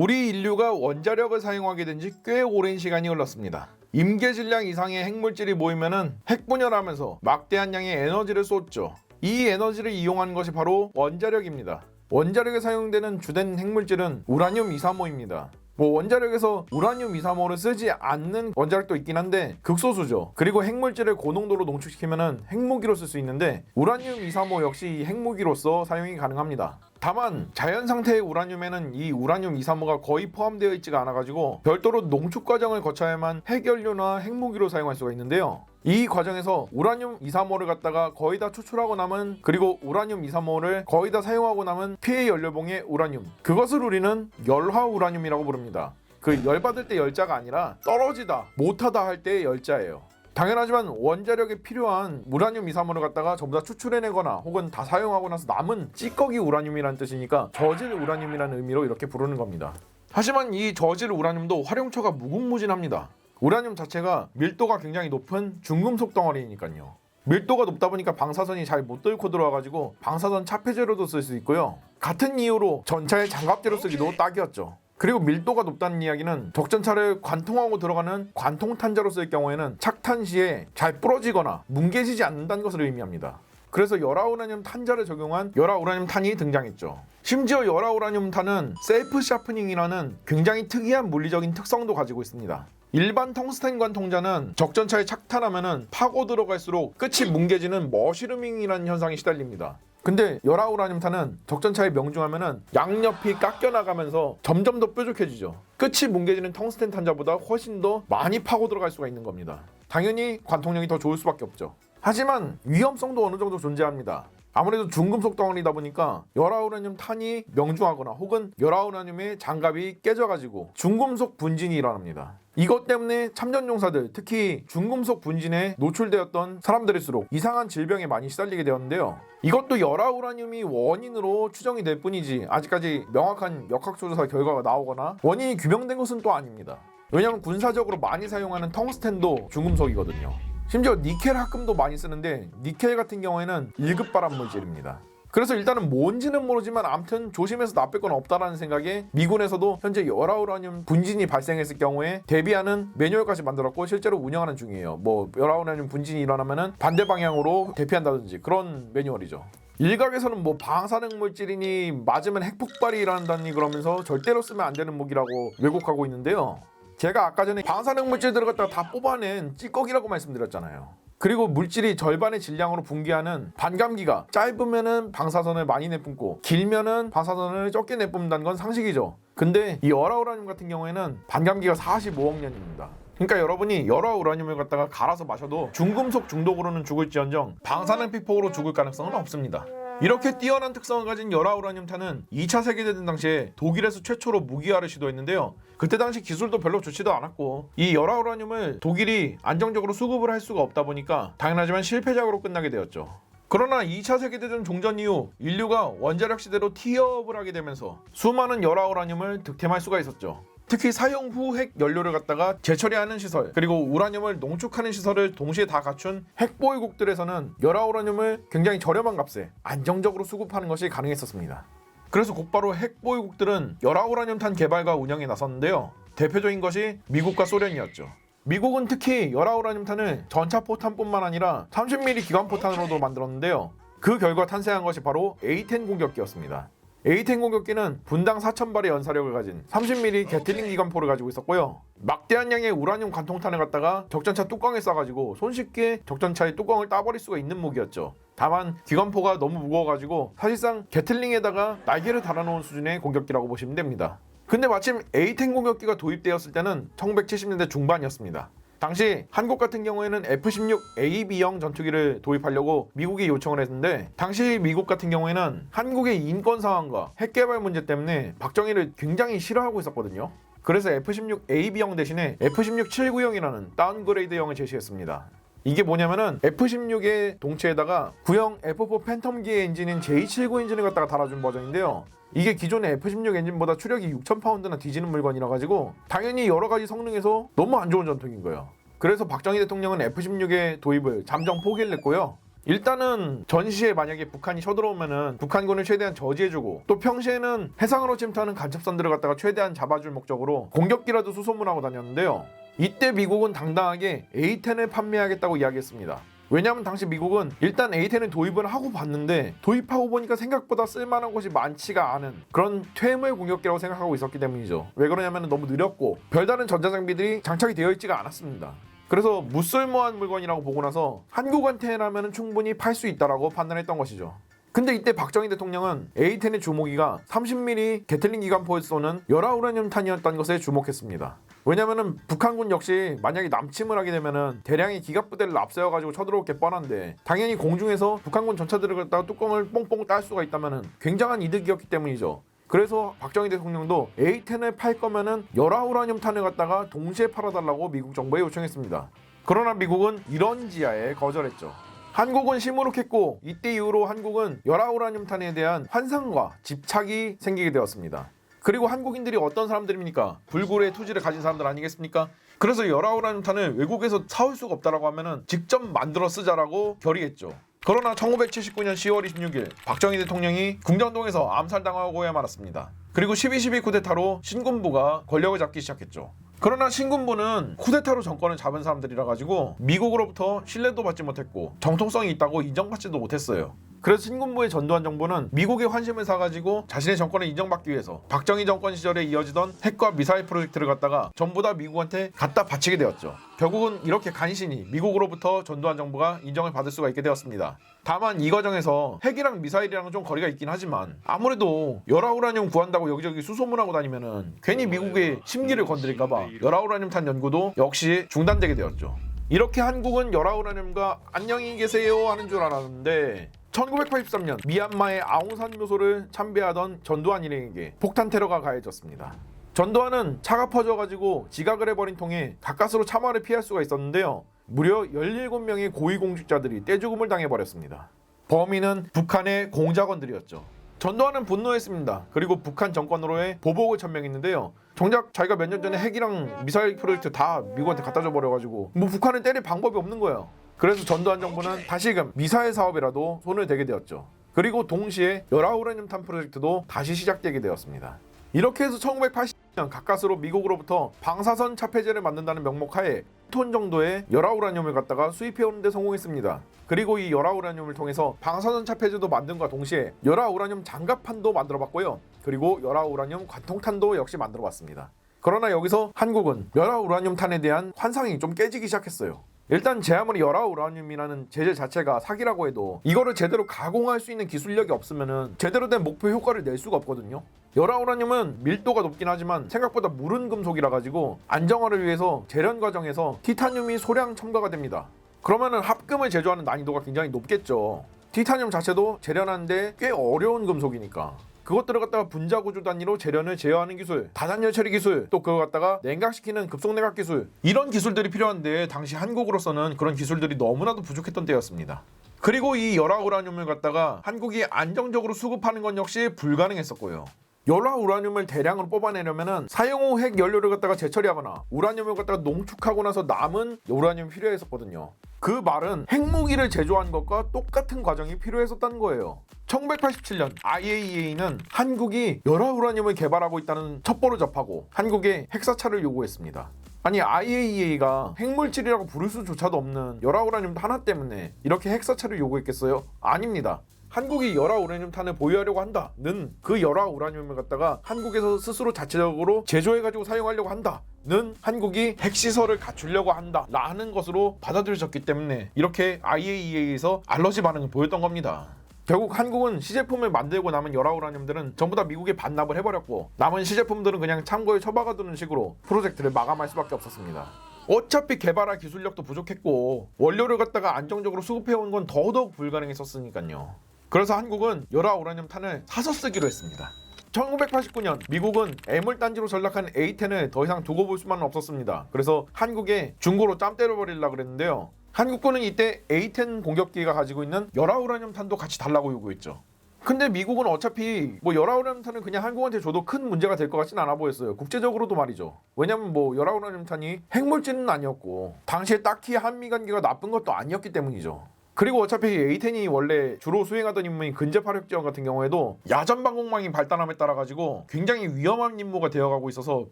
우리 인류가 원자력을 사용하게 된 지 꽤 오랜 시간이 흘렀습니다. 임계 질량 이상의 핵물질이 모이면은 핵분열하면서 막대한 양의 에너지를 쏟죠. 이 에너지를 이용한 것이 바로 원자력입니다. 원자력에 사용되는 주된 핵물질은 우라늄 235입니다. 원자력에서 우라늄 235를 쓰지 않는 원자력도 있긴 한데 극소수죠. 그리고 핵물질을 고농도로 농축시키면 핵무기로 쓸 수 있는데 우라늄 235 역시 이 핵무기로서 사용이 가능합니다. 다만 자연 상태의 우라늄에는 이 우라늄 235가 거의 포함되어 있지가 않아가지고 별도로 농축 과정을 거쳐야만 핵연료나 핵무기로 사용할 수가 있는데요. 이 과정에서 우라늄 235를 갖다가 거의 다 추출하고 남은, 그리고 우라늄 235를 거의 다 사용하고 남은 피해 연료봉의 우라늄, 그것을 우리는 열화 우라늄이라고 부릅니다. 그 열받을 때 열자가 아니라 떨어지다, 못하다 할 때의 열자예요. 당연하지만 원자력에 필요한 우라늄 235를 갖다가 전부 다 추출해내거나 혹은 다 사용하고 나서 남은 찌꺼기 우라늄이라는 뜻이니까 저질 우라늄이라는 의미로 이렇게 부르는 겁니다. 하지만 이 저질 우라늄도 활용처가 무궁무진합니다. 우라늄 자체가 밀도가 굉장히 높은 중금속 덩어리니까요. 밀도가 높다 보니까 방사선이 잘 못 뚫고 들어와가지고 방사선 차폐제로도 쓸 수 있고요. 같은 이유로 전차의 장갑제로 쓰기도 딱이었죠. 그리고 밀도가 높다는 이야기는 적전차를 관통하고 들어가는 관통탄자로 쓸 경우에는 착탄 시에 잘 부러지거나 뭉개지지 않는다는 것을 의미합니다. 그래서 열화우라늄 탄자를 적용한 열화우라늄 탄이 등장했죠. 심지어 열화우라늄 탄은 셀프 샤프닝이라는 굉장히 특이한 물리적인 특성도 가지고 있습니다. 일반 텅스텐 관통자는 적전차에 착탄하면 파고 들어갈수록 끝이 뭉개지는 머시르밍이라는 현상이 시달립니다. 근데 열화우라늄 탄은 적전차에 명중하면 양옆이 깎여나가면서 점점 더 뾰족해지죠. 끝이 뭉개지는 텅스텐 탄자보다 훨씬 더 많이 파고 들어갈 수가 있는 겁니다. 당연히 관통력이 더 좋을 수밖에 없죠. 하지만 위험성도 어느 정도 존재합니다. 아무래도 중금속 덩어리다 보니까 열화우라늄 탄이 명중하거나 혹은 열화우라늄의 장갑이 깨져가지고 중금속 분진이 일어납니다. 이것 때문에 참전용사들, 특히 중금속 분진에 노출되었던 사람들일수록 이상한 질병에 많이 시달리게 되었는데요. 이것도 열화우라늄이 원인으로 추정이 될 뿐이지 아직까지 명확한 역학조사 결과가 나오거나 원인이 규명된 것은 또 아닙니다. 왜냐하면 군사적으로 많이 사용하는 텅스텐도 중금속이거든요. 심지어 니켈 합금도 많이 쓰는데 니켈 같은 경우에는 1급 발암 물질입니다. 그래서 일단은 뭔지는 모르지만 아무튼 조심해서 나쁠 건 없다라는 생각에 미군에서도 현재 열화우라늄 분진이 발생했을 경우에 대비하는 매뉴얼까지 만들었고 실제로 운영하는 중이에요. 열화우라늄 분진이 일어나면은 반대 방향으로 대피한다든지 그런 매뉴얼이죠. 일각에서는 방사능 물질이니 맞으면 핵폭발이 일어난다니 그러면서 절대로 쓰면 안 되는 무기라고 왜곡하고 있는데요. 제가 아까 전에 방사능 물질들을 갖다가 다 뽑아낸 찌꺼기라고 말씀드렸잖아요. 그리고 물질이 절반의 질량으로 붕괴하는 반감기가 짧으면은 방사선을 많이 내뿜고 길면은 방사선을 적게 내뿜는다는 건 상식이죠. 근데 이 열화우라늄 같은 경우에는 반감기가 45억 년입니다. 그러니까 여러분이 열화우라늄을 갖다가 갈아서 마셔도 중금속 중독으로는 죽을지언정 방사능 피폭으로 죽을 가능성은 없습니다. 이렇게 뛰어난 특성을 가진 열화우라늄 탄은 2차 세계대전 당시에 독일에서 최초로 무기화를 시도했는데요. 그때 당시 기술도 별로 좋지도 않았고 이 열화우라늄을 독일이 안정적으로 수급을 할 수가 없다 보니까 당연하지만 실패작으로 끝나게 되었죠. 그러나 2차 세계대전 종전 이후 인류가 원자력 시대로 티어업을 하게 되면서 수많은 열화우라늄을 득템할 수가 있었죠. 특히 사용 후 핵 연료를 갖다가 재처리하는 시설, 그리고 우라늄을 농축하는 시설을 동시에 다 갖춘 핵보유국들에서는 열화우라늄을 굉장히 저렴한 값에 안정적으로 수급하는 것이 가능했었습니다. 그래서 곧바로 핵보유국들은 열화우라늄 탄 개발과 운영에 나섰는데요. 대표적인 것이 미국과 소련이었죠. 미국은 특히 열화우라늄 탄을 전차포탄뿐만 아니라 30mm 기관포탄으로도 만들었는데요. 그 결과 탄생한 것이 바로 A-10 공격기였습니다. A-10 공격기는 분당 4,000발의 연사력을 가진 30mm 게틀링 기관포를 가지고 있었고요. 막대한 양의 우라늄 관통탄을 갖다가 적전차 뚜껑에 쏴가지고 손쉽게 적전차의 뚜껑을 따버릴 수가 있는 무기였죠. 다만 기관포가 너무 무거워가지고 사실상 게틀링에다가 날개를 달아놓은 수준의 공격기라고 보시면 됩니다. 근데 마침 A-10 공격기가 도입되었을 때는 1970년대 중반이었습니다. 당시 한국 같은 경우에는 F-16AB형 전투기를 도입하려고 미국이 요청을 했는데 당시 미국 같은 경우에는 한국의 인권 상황과 핵 개발 문제 때문에 박정희를 굉장히 싫어하고 있었거든요. 그래서 F-16AB형 대신에 F-16-79형이라는 다운그레이드형을 제시했습니다. 이게 뭐냐면은 F-16의 동체에다가 구형 F-4 팬텀기의 엔진인 J-79 엔진을 갖다가 달아준 버전인데요. 이게 기존의 F-16 엔진보다 추력이 6,000파운드나 뒤지는 물건이라 가지고 당연히 여러가지 성능에서 너무 안 좋은 전투기인 거예요. 그래서 박정희 대통령은 F-16의 도입을 잠정 포기를 했고요. 일단은 전시에 만약에 북한이 쳐들어오면은 북한군을 최대한 저지해주고, 또 평시에는 해상으로 침투하는 간첩선들을 갖다가 최대한 잡아줄 목적으로 공격기라도 수소문하고 다녔는데요. 이때 미국은 당당하게 A-10을 판매하겠다고 이야기했습니다. 왜냐하면 당시 미국은 일단 A-10을 도입을 하고 봤는데, 도입하고 보니까 생각보다 쓸만한 곳이 많지가 않은 그런 퇴물 공격기라고 생각하고 있었기 때문이죠. 왜 그러냐면 너무 느렸고 별다른 전자장비들이 장착이 되어 있지가 않았습니다. 그래서 무쓸모한 물건이라고 보고 나서 한국한테라면 충분히 팔 수 있다라고 판단했던 것이죠. 근데 이때 박정희 대통령은 A-10의 주모기가 30mm 게틀링 기관포에 쏘는 열화우라늄탄이었다는 것에 주목했습니다. 왜냐면은 북한군 역시 만약에 남침을 하게 되면은 대량의 기갑부대를 앞세워가지고 쳐들어올 게 뻔한데, 당연히 공중에서 북한군 전차들을 갖다가 뚜껑을 뽕뽕 딸 수가 있다면은 굉장한 이득이었기 때문이죠. 그래서 박정희 대통령도 A-10을 팔 거면은 열화우라늄탄을 갖다가 동시에 팔아달라고 미국 정부에 요청했습니다. 그러나 미국은 이런 지하에 거절했죠. 한국은 시무룩했고, 이때 이후로 한국은 열화우라늄탄에 대한 환상과 집착이 생기게 되었습니다. 그리고 한국인들이 어떤 사람들입니까? 불굴의 투지를 가진 사람들 아니겠습니까? 그래서 열화우라늄탄을 외국에서 사올 수가 없다라고 하면은 직접 만들어 쓰자라고 결의했죠. 그러나 1979년 10월 26일 박정희 대통령이 궁정동에서 암살당하고야 말았습니다. 그리고 12.12 쿠데타로 신군부가 권력을 잡기 시작했죠. 그러나 신군부는 쿠데타로 정권을 잡은 사람들이라 가지고 미국으로부터 신뢰도 받지 못했고 정통성이 있다고 인정받지도 못했어요. 그래서 신군부의 전두환 정부는 미국의 환심을 사가지고 자신의 정권을 인정받기 위해서 박정희 정권 시절에 이어지던 핵과 미사일 프로젝트를 갖다가 전부 다 미국한테 갖다 바치게 되었죠. 결국은 이렇게 간신히 미국으로부터 전두환 정부가 인정을 받을 수가 있게 되었습니다. 다만 이 과정에서 핵이랑 미사일이랑은 좀 거리가 있긴 하지만, 아무래도 열화우라늄 구한다고 여기저기 수소문하고 다니면은 괜히 미국의 심기를 건드릴까봐 열화우라늄탄 연구도 역시 중단되게 되었죠. 이렇게 한국은 열화우라늄과 안녕히 계세요 하는 줄 알았는데, 1983년 미얀마의 아웅산 묘소를 참배하던 전두환 일행에게 폭탄 테러가 가해졌습니다. 전두환은 차가 퍼져가지고 지각을 해버린 통에 가까스로 참화를 피할 수가 있었는데요. 무려 17명의 고위공직자들이 떼죽음을 당해버렸습니다. 범인은 북한의 공작원들이었죠. 전두환은 분노했습니다. 그리고 북한 정권으로의 보복을 천명했는데요. 정작 자기가 몇 년 전에 핵이랑 미사일 프로젝트 다 미국한테 갖다 줘버려가지고 뭐 북한을 때릴 방법이 없는 거예요. 그래서 전두환 정부는 다시금 미사일 사업이라도 손을 대게 되었죠. 그리고 동시에 열화우라늄탄 프로젝트도 다시 시작되게 되었습니다. 이렇게 해서 1980년 가까스로 미국으로부터 방사선 차폐제를 만든다는 명목하에 톤 정도의 열화우라늄을 갖다가 수입해오는 데 성공했습니다. 그리고 이 열화우라늄을 통해서 방사선 차폐제도 만든과 동시에 열화우라늄 장갑판도 만들어봤고요. 그리고 열화우라늄 관통탄도 역시 만들어봤습니다. 그러나 여기서 한국은 열화우라늄탄에 대한 환상이 좀 깨지기 시작했어요. 일단 제 아무리 열화우라늄이라는 제재 자체가 사기라고 해도 이거를 제대로 가공할 수 있는 기술력이 없으면은 제대로 된 목표 효과를 낼 수가 없거든요. 열화우라늄은 밀도가 높긴 하지만 생각보다 무른 금속이라 가지고 안정화를 위해서 재련 과정에서 티타늄이 소량 첨가가 됩니다. 그러면은 합금을 제조하는 난이도가 굉장히 높겠죠. 티타늄 자체도 재련하는데 꽤 어려운 금속이니까 그것들을 갖다가 분자 구조 단위로 재련을 제어하는 기술, 다단열 처리 기술, 또 그걸 갖다가 냉각시키는 급속냉각 기술, 이런 기술들이 필요한데 당시 한국으로서는 그런 기술들이 너무나도 부족했던 때였습니다. 그리고 이 열화우라늄을 갖다가 한국이 안정적으로 수급하는 건 역시 불가능했었고요. 열화우라늄을 대량으로 뽑아내려면 사용 후 핵 연료를 갖다가 재처리하거나 우라늄을 갖다가 농축하고 나서 남은 우라늄이 필요했었거든요. 그 말은 핵무기를 제조하는 것과 똑같은 과정이 필요했었다는 거예요. 1987년 IAEA는 한국이 열화우라늄을 개발하고 있다는 첩보를 접하고 한국에 핵사찰을 요구했습니다. 아니 IAEA가 핵물질이라고 부를 수조차도 없는 열화우라늄 하나 때문에 이렇게 핵사찰을 요구했겠어요? 아닙니다. 한국이 열화우라늄탄을 보유하려고 한다는 그 열화우라늄을 갖다가 한국에서 스스로 자체적으로 제조해가지고 사용하려고 한다는 한국이 핵시설을 갖추려고 한다라는 것으로 받아들여졌기 때문에 이렇게 IAEA에서 알러지 반응을 보였던 겁니다. 결국 한국은 시제품을 만들고 남은 열화우라늄들은 전부 다 미국에 반납을 해버렸고 남은 시제품들은 그냥 창고에 처박아두는 식으로 프로젝트를 마감할 수밖에 없었습니다. 어차피 개발할 기술력도 부족했고 원료를 갖다가 안정적으로 수급해온 건 더더욱 불가능했었으니까요. 그래서 한국은 열화우라늄탄을 사서 쓰기로 했습니다. 1989년 미국은 애물단지로 전락한 A-10을 더 이상 두고 볼 수만은 없었습니다. 그래서 한국에 중고로 짬 때려버리려고 그랬는데요. 한국군은 이때 A-10 공격기가 가지고 있는 열화우라늄탄도 같이 달라고 요구했죠. 근데 미국은 어차피 열화우라늄탄을 그냥 한국한테 줘도 큰 문제가 될 것 같진 않아 보였어요. 국제적으로도 말이죠. 왜냐면 열화우라늄탄이 핵물질은 아니었고 당시에 딱히 한미 관계가 나쁜 것도 아니었기 때문이죠. 그리고 어차피 A10이 원래 주로 수행하던 임무인 근접화력 지원 같은 경우에도 야전 방공망이 발달함에 따라 가지고 굉장히 위험한 임무가 되어가고 있어서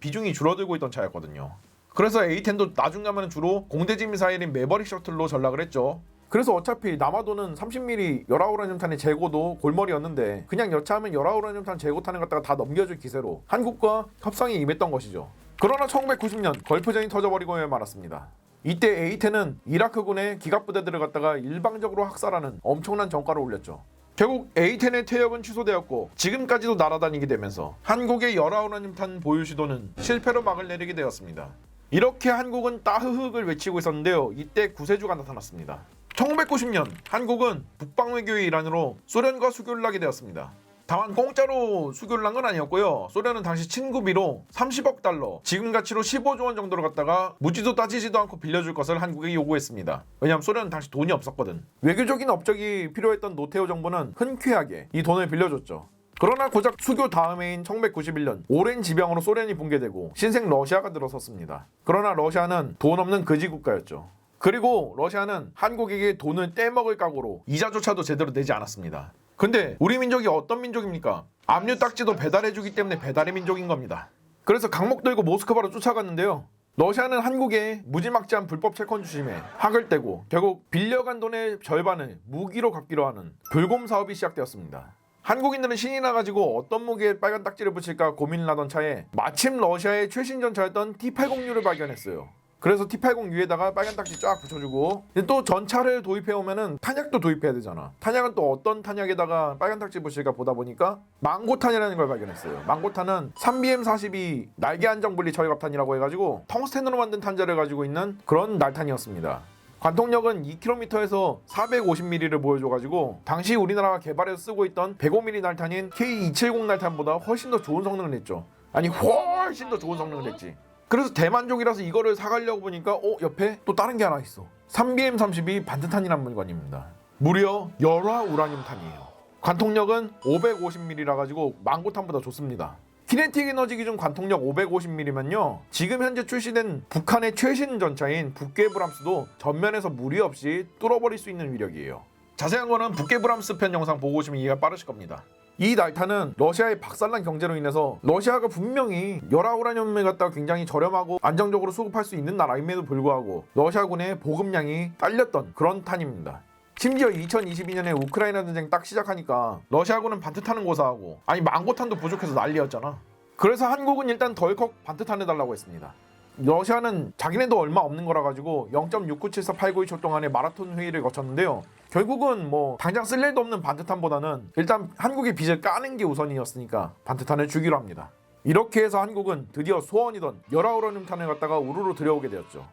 비중이 줄어들고 있던 차였거든요. 그래서 A10도 나중 가면 주로 공대지 미사일인 매버릭 셔틀로 전락을 했죠. 그래서 어차피 남아도는 30mm 열아우라늄탄의 재고도 골머리였는데 그냥 여차하면 열아우라늄탄 재고탄을 갖다가 다 넘겨줄 기세로 한국과 협상에 임했던 것이죠. 그러나 1990년 걸프전이 터져버리고 말았습니다. 이때 A10은 이라크군의 기갑부대들을 갖다가 일방적으로 학살하는 엄청난 전과를 올렸죠. 결국 A10의 퇴역은 취소되었고 지금까지도 날아다니게 되면서 한국의 열아우라늄탄 보유 시도는 실패로 막을 내리게 되었습니다. 이렇게 한국은 따흐흑을 외치고 있었는데요. 이때 구세주가 나타났습니다. 1990년 한국은 북방 외교의 일환으로 소련과 수교를 하게 되었습니다. 다만 공짜로 수교를 한 건 아니었고요. 소련은 당시 친구비로 30억 달러, 지금 가치로 15조 원 정도를 갖다가 묻지도 따지지도 않고 빌려줄 것을 한국에 요구했습니다. 왜냐하면 소련은 당시 돈이 없었거든. 외교적인 업적이 필요했던 노태우 정부는 흔쾌하게 이 돈을 빌려줬죠. 그러나 고작 수교 다음해인 1991년 오랜 지병으로 소련이 붕괴되고 신생 러시아가 들어섰습니다. 그러나 러시아는 돈 없는 거지 국가였죠. 그리고 러시아는 한국에게 돈을 떼먹을 각오로 이자조차도 제대로 내지 않았습니다. 근데 우리 민족이 어떤 민족입니까? 압류 딱지도 배달해주기 때문에 배달의 민족인 겁니다. 그래서 강목 들고 모스크바로 쫓아갔는데요. 러시아는 한국에 무지막지한 불법 채권 주심에 학을 떼고 결국 빌려간 돈의 절반을 무기로 갚기로 하는 불곰 사업이 시작되었습니다. 한국인들은 신이 나가지고 어떤 무기에 빨간 딱지를 붙일까 고민을 하던 차에 마침 러시아의 최신 전차였던 T-80U를 발견했어요. 그래서 T-80U에다가 빨간 딱지 쫙 붙여주고 또 전차를 도입해오면은 탄약도 도입해야 되잖아. 탄약은 또 어떤 탄약에다가 빨간 딱지 붙일까 보다 보니까 망고탄이라는 걸 발견했어요. 망고탄은 3BM42 날개 안정 분리 처리갑탄이라고 해가지고 텅스텐으로 만든 탄자를 가지고 있는 그런 날탄이었습니다. 관통력은 2km에서 450mm를 보여줘가지고 당시 우리나라가 개발해서 쓰고 있던 105mm 날탄인 K270 날탄보다 훨씬 더 좋은 성능을 냈죠. 아니 훨씬 더 좋은 성능을 냈지. 그래서 대만족이라서 이거를 사가려고 보니까 옆에 또 다른 게 하나 있어. 3BM32 반트탄이라는 물건입니다. 무려 열화 우라늄탄이에요. 관통력은 550mm라 가지고 망고탄보다 좋습니다. 키네틱 에너지 기준 관통력 550mm면요. 지금 현재 출시된 북한의 최신 전차인 북괴브람스도 전면에서 무리 없이 뚫어버릴 수 있는 위력이에요. 자세한 거는 북괴브람스 편 영상 보고 오시면 이해가 빠르실 겁니다. 이 날탄은 러시아의 박살난 경제로 인해서 러시아가 분명히 열아우라늄을 갖다가 굉장히 저렴하고 안정적으로 수급할 수 있는 나라임에도 불구하고 러시아군의 보급량이 딸렸던 그런 탄입니다. 심지어 2022년에 우크라이나 전쟁 딱 시작하니까 러시아군은 반트탄은 고사하고 아니 망고탄도 부족해서 난리였잖아. 그래서 한국은 일단 덜컥 반트탄 해달라고 했습니다. 러시아는 자기네도 얼마 없는 거라 가지고 0.6974892초 동안의 마라톤 회의를 거쳤는데요. 결국은 뭐 당장 쓸 일도 없는 반트탄보다는 일단 한국의 빚을 까는 게 우선이었으니까 반트탄을 주기로 합니다. 이렇게 해서 한국은 드디어 소원이던 열아우라늄탄을 갖다가 우르르 들여오게 되었죠.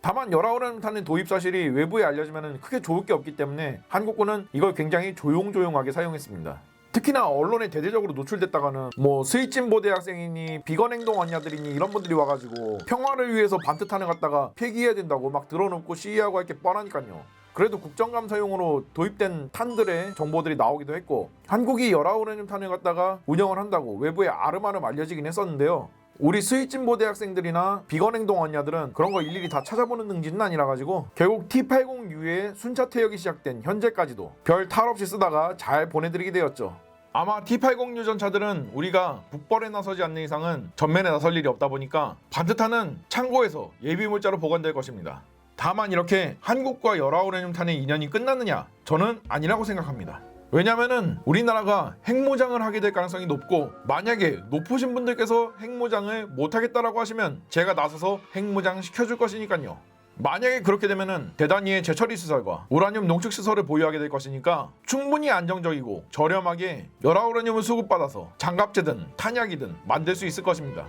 다만 열아우라늄탄의 도입 사실이 외부에 알려지면 크게 좋을 게 없기 때문에 한국군은 이걸 굉장히 조용조용하게 사용했습니다. 특히나 언론에 대대적으로 노출됐다가는 뭐 스위진보 대학생이니 비건 행동 언니들이니 이런 분들이 와가지고 평화를 위해서 반트탄을 갖다가 폐기해야 된다고 막 들어놓고 시위하고 할 게 뻔하니까요. 그래도 국정감사용으로 도입된 탄들의 정보들이 나오기도 했고 한국이 열아우라늄탄을 갖다가 운영을 한다고 외부에 아름아름 알려지긴 했었는데요. 우리 스위진보 대학생들이나 비건 행동 언니들은 그런 거 일일이 다 찾아보는 능지는 아니라 가지고 결국 T-80U의 순차 퇴역이 시작된 현재까지도 별 탈 없이 쓰다가 잘 보내드리게 되었죠. 아마 T-80U 전차들은 우리가 북벌에 나서지 않는 이상은 전면에 나설 일이 없다 보니까 반트탄은 창고에서 예비물자로 보관될 것입니다. 다만 이렇게 한국과 열아우라늄탄의 인연이 끝났느냐? 저는 아니라고 생각합니다. 왜냐면은 우리나라가 핵무장을 하게 될 가능성이 높고 만약에 높으신 분들께서 핵무장을 못하겠다라고 하시면 제가 나서서 핵무장 시켜줄 것이니까요. 만약에 그렇게 되면은 대단히의 재처리 시설과 우라늄 농축 시설을 보유하게 될 것이니까 충분히 안정적이고 저렴하게 열아우라늄을 수급받아서 장갑제든 탄약이든 만들 수 있을 것입니다.